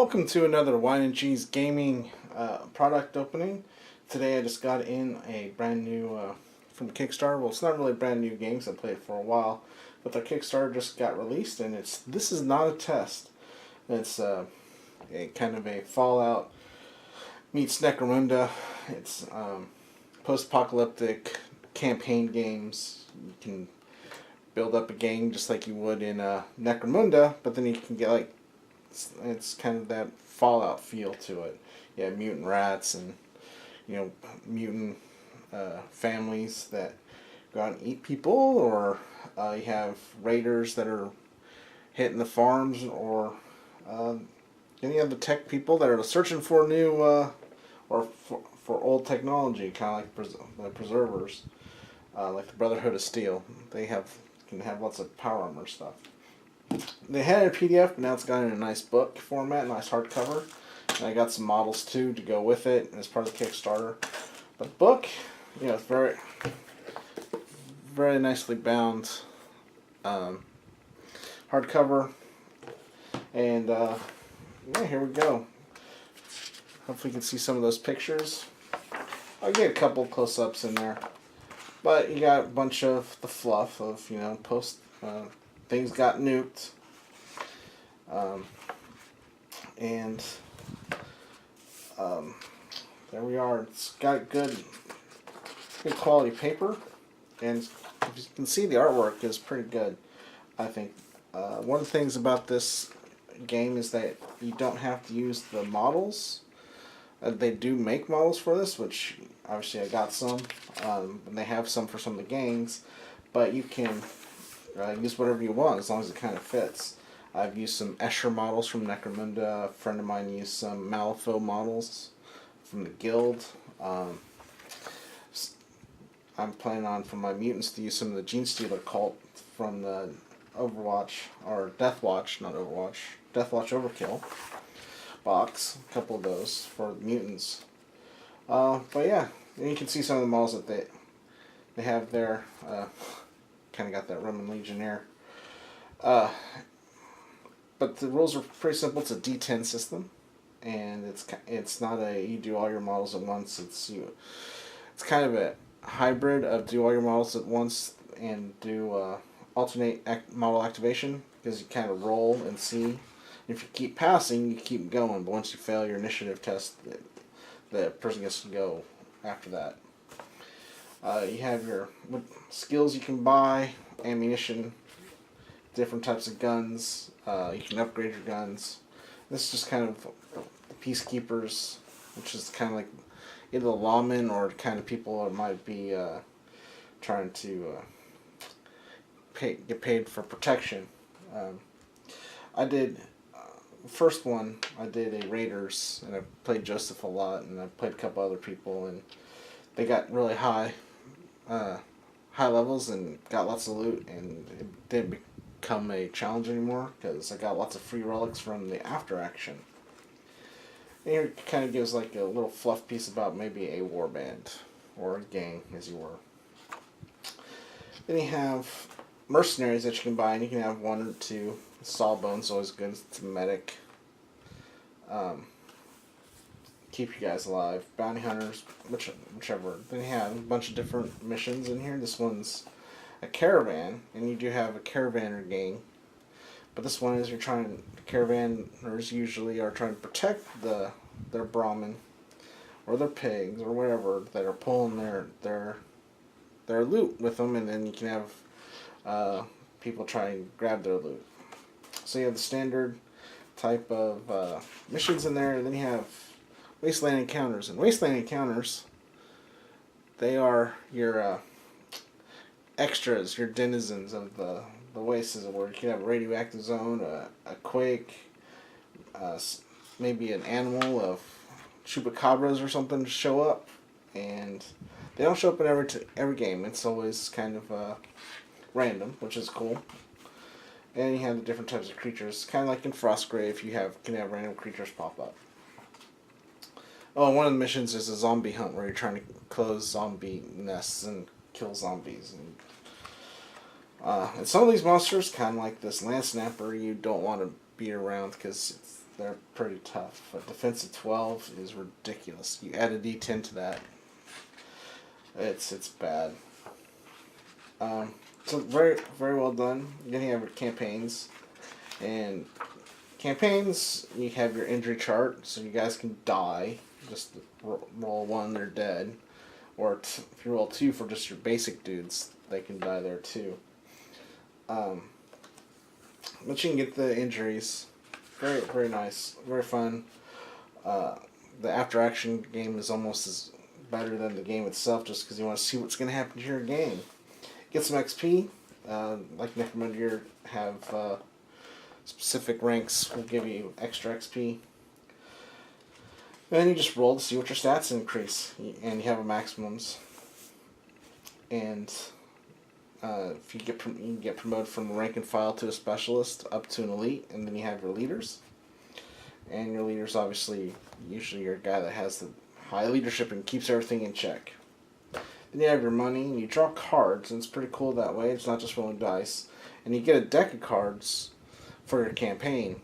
Welcome to another Wine and Cheese Gaming product opening. Today I just got in a brand new from Kickstarter. Well, it's not really a brand new game because I played it for a while, but the Kickstarter just got released, and this is not a test. It's a kind of a Fallout meets Necromunda. It's post-apocalyptic campaign games. You can build up a gang just like you would in Necromunda, but then you can get like it's kind of that Fallout feel to it. You have mutant rats and mutant families that go out and eat people, or you have raiders that are hitting the farms, or any of the tech people that are searching for new or for old technology, kind of like preservers, like the Brotherhood of Steel. They can have lots of power armor stuff. They had it in PDF, but now it's got it in a nice book format, nice hardcover. And I got some models too to go with it as part of the Kickstarter. But the book, it's very, very nicely bound hardcover. And here we go. Hopefully you can see some of those pictures. I'll get a couple close-ups in there. But you got a bunch of the fluff of, things got nuked. There we are. It's got good quality paper, and if you can see, the artwork is pretty good, I think. One of the things about this game is that you don't have to use the models. They do make models for this, which obviously I got some, and they have some for some of the games, but you can use whatever you want as long as it kind of fits. I've used some Escher models from Necromunda. A friend of mine used some Malifaux models from the Guild. I'm planning on, for my mutants, to use some of the Gene Stealer cult from the Overwatch, or Deathwatch, not Overwatch, Deathwatch Overkill box. A couple of those for the mutants. But yeah, and you can see some of the models that they have there. Kind of got that Roman Legionnaire. But the rules are pretty simple. It's a D10 system, and it's not a you do all your models at once. It's kind of a hybrid of do all your models at once and do alternate model activation, because you kind of roll and see. If you keep passing, you keep going, but once you fail your initiative test, the person gets to go after that. You have your skills you can buy, ammunition, different types of guns. You can upgrade your guns. This is just kind of the peacekeepers, which is kind of like either the lawmen or kind of people that might be trying to get paid for protection. I did first one. I did a Raiders, and I played Joseph a lot, and I played a couple other people, and they got really high levels and got lots of loot, and it didn't become a challenge anymore because I got lots of free relics from the after action. And here it kind of gives like a little fluff piece about maybe a warband or a gang, as you were. Then you have mercenaries that you can buy, and you can have one or two. Sawbone's always good. It's a medic. Keep you guys alive. Bounty hunters, whichever. Then you have a bunch of different missions in here. This one's a caravan, and you do have a caravaner gang. But this one is caravanners usually are trying to protect their Brahmin or their pigs or whatever that are pulling their loot with them, and then you can have people try and grab their loot. So you have the standard type of missions in there, and then you have Wasteland Encounters. And Wasteland Encounters, they are your extras, your denizens of the wastes, where you can have a radioactive zone, a quake, maybe an animal of chupacabras or something to show up. And they don't show up in every game. It's always kind of random, which is cool. And you have the different types of creatures, kind of like in Frostgrave. You can have random creatures pop up. Oh, one of the missions is a zombie hunt where you're trying to close zombie nests and kill zombies. And some of these monsters, kind of like this land snapper, you don't want to be around because they're pretty tough. But defense of 12 is ridiculous. You add a D10 to that, it's bad. So very very well done. Then you have your campaigns, and campaigns you have your injury chart, so you guys can die. Just roll one, they're dead, or if you roll two for just your basic dudes, they can die there too. But you can get the injuries. Very very nice, very fun. The after action game is almost as better than the game itself, just because you want to see what's going to happen to your game. Get some XP. Like Necromunda have specific ranks will give you extra XP. And then you just roll to see what your stats increase, and you have a maximums. And if you can get promoted from a rank and file to a specialist up to an elite, and then you have your leaders. And your leaders, obviously, usually you're a guy that has the high leadership and keeps everything in check. Then you have your money, and you draw cards, and it's pretty cool that way. It's not just rolling dice. And you get a deck of cards for your campaign,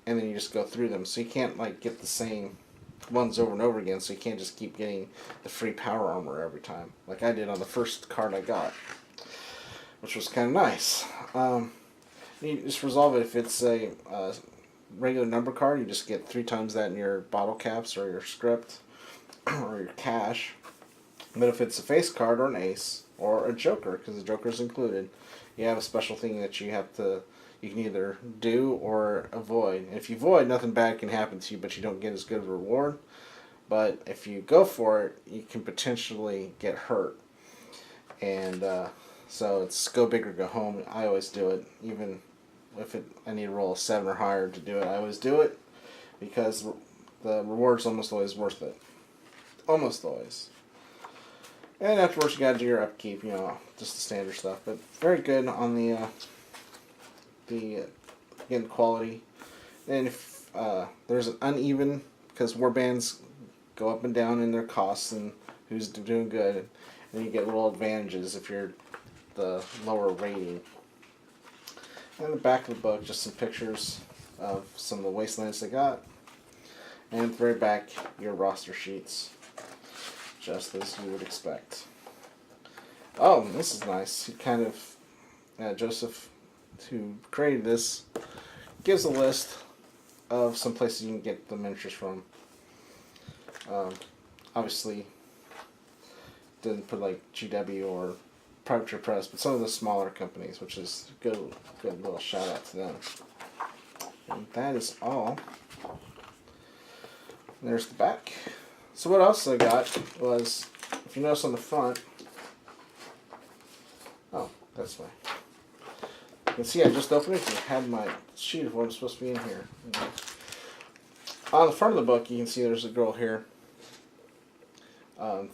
and then you just go through them. So you can't like get the same ones over and over again, so you can't just keep getting the free power armor every time, like I did on the first card I got, which was kind of nice. You just resolve it. If it's a regular number card, you just get 3 times that in your bottle caps or your script or your cash. But if it's a face card or an ace or a joker, because the joker is included, you have a special thing that you can either do or avoid. And if you avoid, nothing bad can happen to you, but you don't get as good of a reward. But if you go for it, you can potentially get hurt. And so it's go big or go home. I always do it, even if I need to roll a 7 or higher to do it. I always do it because the reward's almost always worth it. Almost always. And afterwards, you gotta do your upkeep, just the standard stuff. But very good on the again, quality. And if there's an uneven, because warbands go up and down in their costs and who's doing good, and you get little advantages if you're the lower rating. And the back of the book, just some pictures of some of the wastelands they got. And at the very back, your roster sheets, just as you would expect. Oh, this is nice. He kind of, Joseph, who created this, gives a list of some places you can get the miniatures from. Obviously, didn't put like GW or Private Press, but some of the smaller companies, which is a good little shout out to them. And that is all. There's the back. So what else I got was, if you notice on the front, oh, that's why. You can see I just opened it and had my sheet of what was supposed to be in here. On the front of the book, you can see there's a girl here.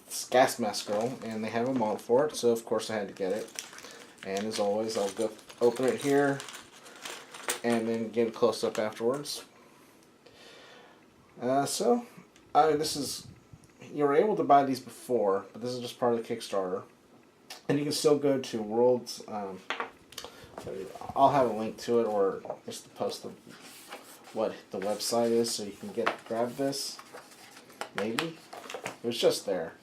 It's Gas Mask Girl, and they have a model for it, so of course I had to get it. And as always, I'll go open it here and then get a close up afterwards. This is, you were able to buy these before, but this is just part of the Kickstarter. And you can still go to Worlds. I'll have a link to it, or just the post of what the website is, so you can grab this. Maybe it was just there.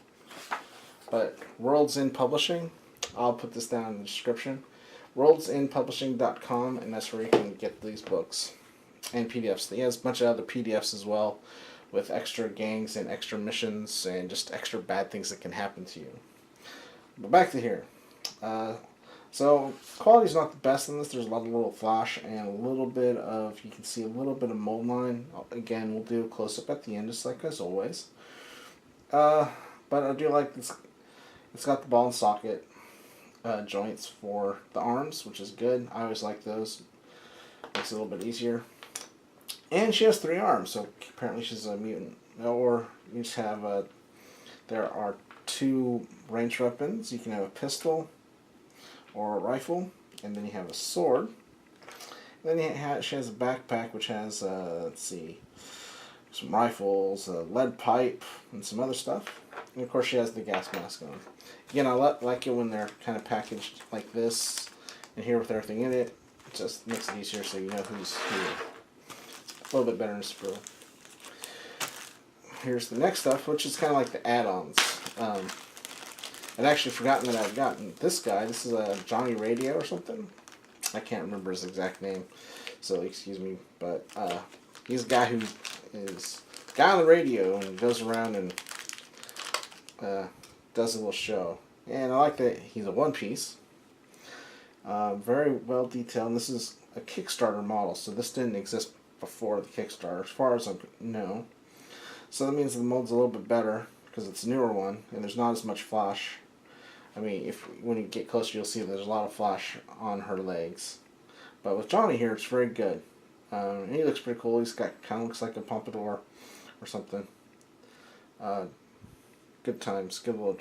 But Worlds in Publishing, I'll put this down in the description. WorldsInPublishing.com, and that's where you can get these books and PDFs. He has a bunch of other PDFs as well, with extra gangs and extra missions and just extra bad things that can happen to you. But back to here. So quality's not the best in this. There's a lot of little flash and a little bit of, you can see a little bit of mold line. Again, we'll do a close up at the end, just like as always. But I do like this. It's got the ball and socket joints for the arms, which is good. I always like those. Makes it a little bit easier. And she has 3 arms, so apparently she's a mutant. Or you just have there are 2 ranged weapons. You can have a pistol or a rifle, and then you have a sword. And then she has a backpack which has, let's see, some rifles, a lead pipe, and some other stuff. And of course she has the gas mask on. Again, I like it when they're kind of packaged like this, and here with everything in it. It just makes it easier so you know who's who. little bit better in sprue. Here's the next stuff, which is kind of like the add-ons. I'd actually forgotten that I've gotten this guy. This is a Johnny Radio or something. I can't remember his exact name, so excuse me. But he's a guy who is a guy on the radio and goes around and does a little show. And I like that he's a one-piece. Very well detailed. And this is a Kickstarter model, so this didn't exist before the Kickstarter, as far as I know. So that means the mold's a little bit better because it's a newer one, and there's not as much flash. I mean, when you get closer, you'll see there's a lot of flash on her legs. But with Johnny here, it's very good. And he looks pretty cool. He's got kind of looks like a pompadour or something. Good times. Good little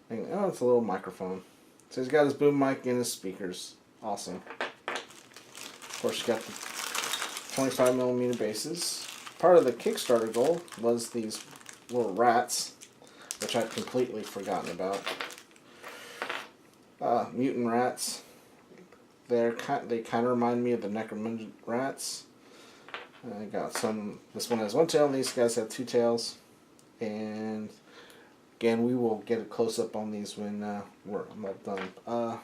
thing. Oh, it's a little microphone. So he's got his boom mic and his speakers. Awesome. Of course, you got the 25mm bases. Part of the Kickstarter goal was these little rats, which I'd completely forgotten about. Mutant rats. They kind of remind me of the Necromunda rats. I got some. This one has one tail, and these guys have two tails. And again, we will get a close up on these when we're all done.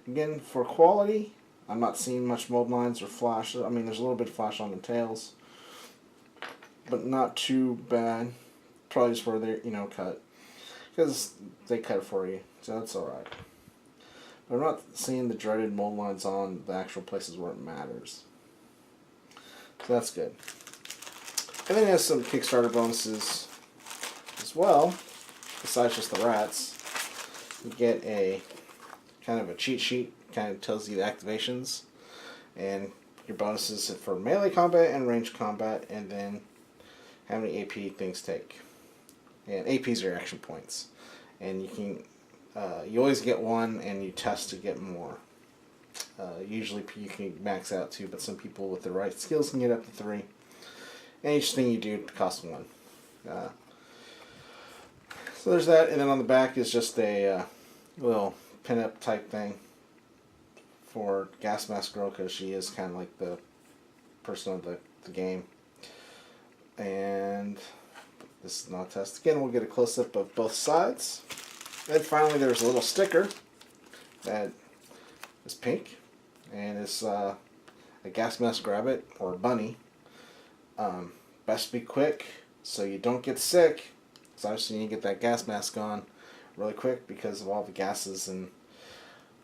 Again, for quality, I'm not seeing much mold lines or flash. I mean, there's a little bit of flash on the tails, but not too bad. Probably just where they're cut, because they cut it for you, so that's all right. But I'm not seeing the dreaded mold lines on the actual places where it matters, so that's good. And then it has some Kickstarter bonuses as well. Besides just the rats, you get a kind of a cheat sheet. Kind of tells you the activations and your bonuses for melee combat and ranged combat, and then how many AP things take. And APs are action points, and you can you always get one, and you test to get more. Usually you can max out 2, but some people with the right skills can get up to 3. And each thing you do costs 1. So there's that, and then on the back is just a little pin-up type thing for Gas Mask Girl, because she is kind of like the person of the game. And this is not a test. Again, we'll get a close-up of both sides. And finally, there's a little sticker that is pink, and it's a Gas Mask Rabbit or bunny. Best be quick so you don't get sick. So obviously you need to get that gas mask on really quick because of all the gases and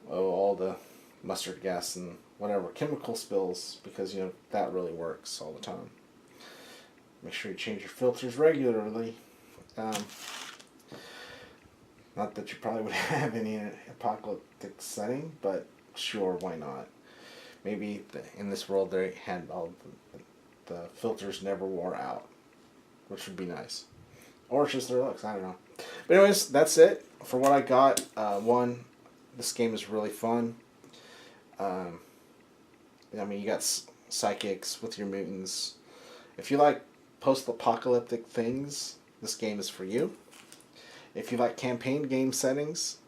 all the mustard gas and whatever chemical spills, because that really works all the time. Make sure you change your filters regularly. Not that you probably would have any in an apocalyptic setting, but sure, why not? Maybe in this world they had all the filters never wore out, which would be nice. Or it's just their looks, I don't know. But anyways, that's it for what I got. One, this game is really fun. I mean, you got psychics with your mutants. If you like post-apocalyptic things, this game is for you. If you like campaign game settings,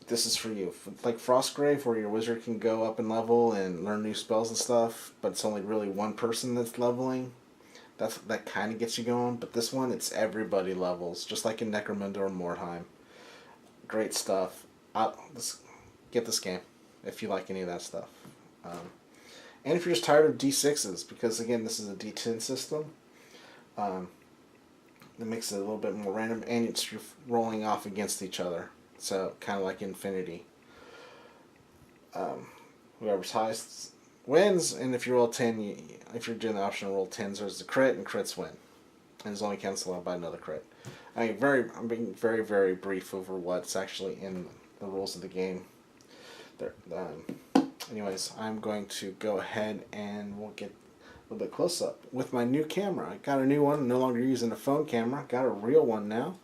this is for you. Like Frostgrave, where your wizard can go up in level and learn new spells and stuff, but it's only really one person that's leveling. That kind of gets you going. But this one, it's everybody levels, just like in Necromunda or Mordheim. Great stuff. Get this game if you like any of that stuff. And if you're just tired of D6s, because again, this is a D10 system. That makes it a little bit more random, and you're rolling off against each other. So, kind of like Infinity. Whoever's highest wins, and if you roll 10, if you're doing the option to roll 10s, there's the crit, and crits win. And it's only canceled out by another crit. I'm being very, very brief over what's actually in the rules of the game. Anyways, I'm going to go ahead and we'll get a little bit close up with my new camera. I got a new one. I'm no longer using a phone camera. Got a real one now.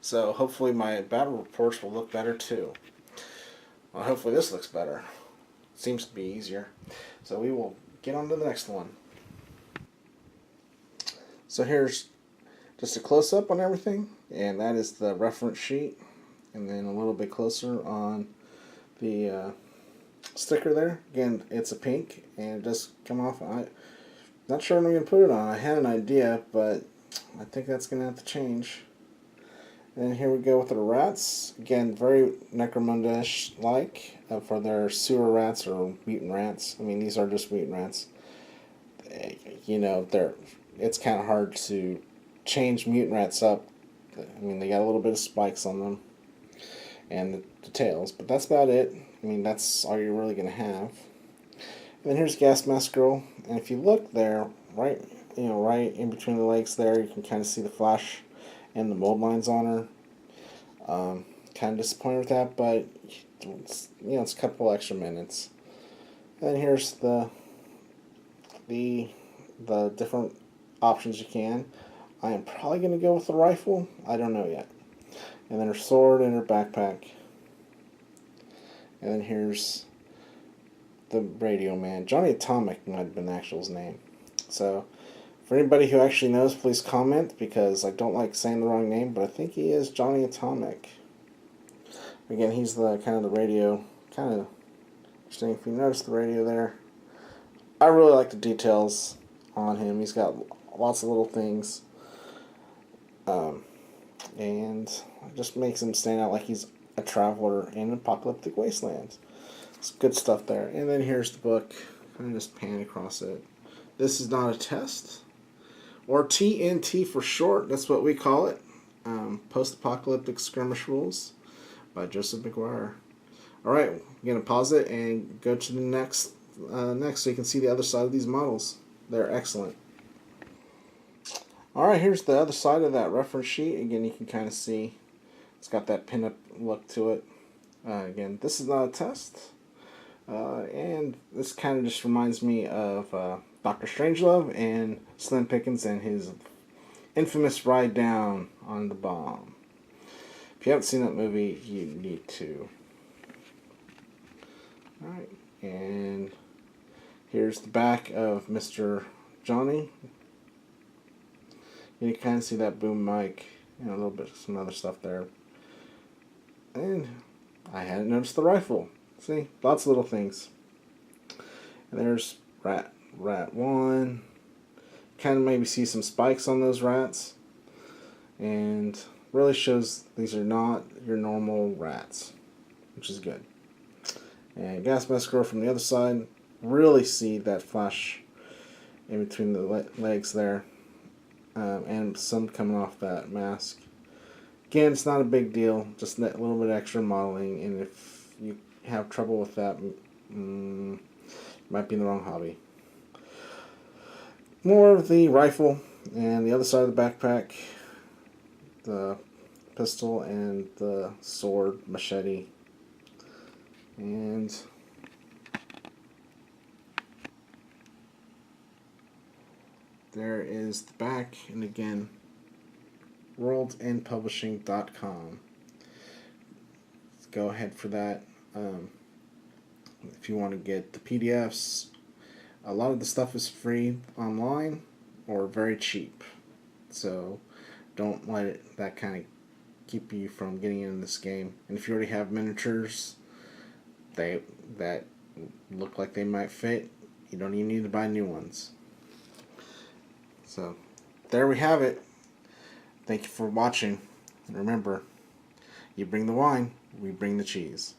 So hopefully my battle reports will look better too. Well, hopefully this looks better. Seems to be easier. So we will get on to the next one. So here's just a close-up on everything, and that is the reference sheet, and then a little bit closer on the sticker there. Again, it's a pink, and it does come off. I'm not sure what I'm going to put it on. I had an idea, but I think that's going to have to change. And here we go with the rats. Again, very Necromunda-ish like for their sewer rats or mutant rats. I mean, these are just mutant rats. You know, it's kind of hard to change mutant rats up. I mean, they got a little bit of spikes on them and the tails, but that's about it. I mean, that's all you're really going to have. And then here's Gas Mask Girl, and if you look there, right in between the legs there, you can kind of see the flash and the mold lines on her. Kind of disappointed with that, but it's a couple extra minutes. And then here's the different options you can. I am probably going to go with the rifle. I don't know yet. And then her sword and her backpack. And then here's the Radio Man. Johnny Atomic might have been the actual name. So, for anybody who actually knows, please comment, because I don't like saying the wrong name, but I think he is Johnny Atomic. Again, he's the kind of the radio, kind of interesting. If you notice the radio there, I really like the details on him. He's got lots of little things, and it just makes him stand out like he's a traveler in an apocalyptic wasteland. It's good stuff there. And then here's the book. Kind of just pan across it. This is not a test, or TNT for short. That's what we call it. Post-Apocalyptic Skirmish Rules by Joseph McGuire. All right, I'm gonna pause it and go to the next so you can see the other side of these models. They're excellent. All right, here's the other side of that reference sheet. Again, you can kind of see it's got that pin-up look to it. Again, this is not a test. And this kind of just reminds me of Dr. Strangelove and Slim Pickens and his infamous ride down on the bomb. If you haven't seen that movie, you need to. Alright, and here's the back of Mr. Johnny. You can kind of see that boom mic, a little bit, some other stuff there. And I hadn't noticed the rifle. See, lots of little things. And there's rat 1. Kind of maybe see some spikes on those rats. And really shows these are not your normal rats, which is good. And Gas Mask Girl from the other side. Really see that flash in between the legs there. And some coming off that mask. Again, it's not a big deal. Just a little bit extra modeling. And if you have trouble with that, you might be in the wrong hobby. More of the rifle and the other side of the backpack, the pistol and the sword, machete, and there is the back. And again, worldendpublishing.com. Go ahead for that. If you want to get the PDFs, a lot of the stuff is free online or very cheap. So don't let that kind of keep you from getting into this game. And if you already have miniatures that look like they might fit, you don't even need to buy new ones. So there we have it. Thank you for watching. And remember, you bring the wine, we bring the cheese.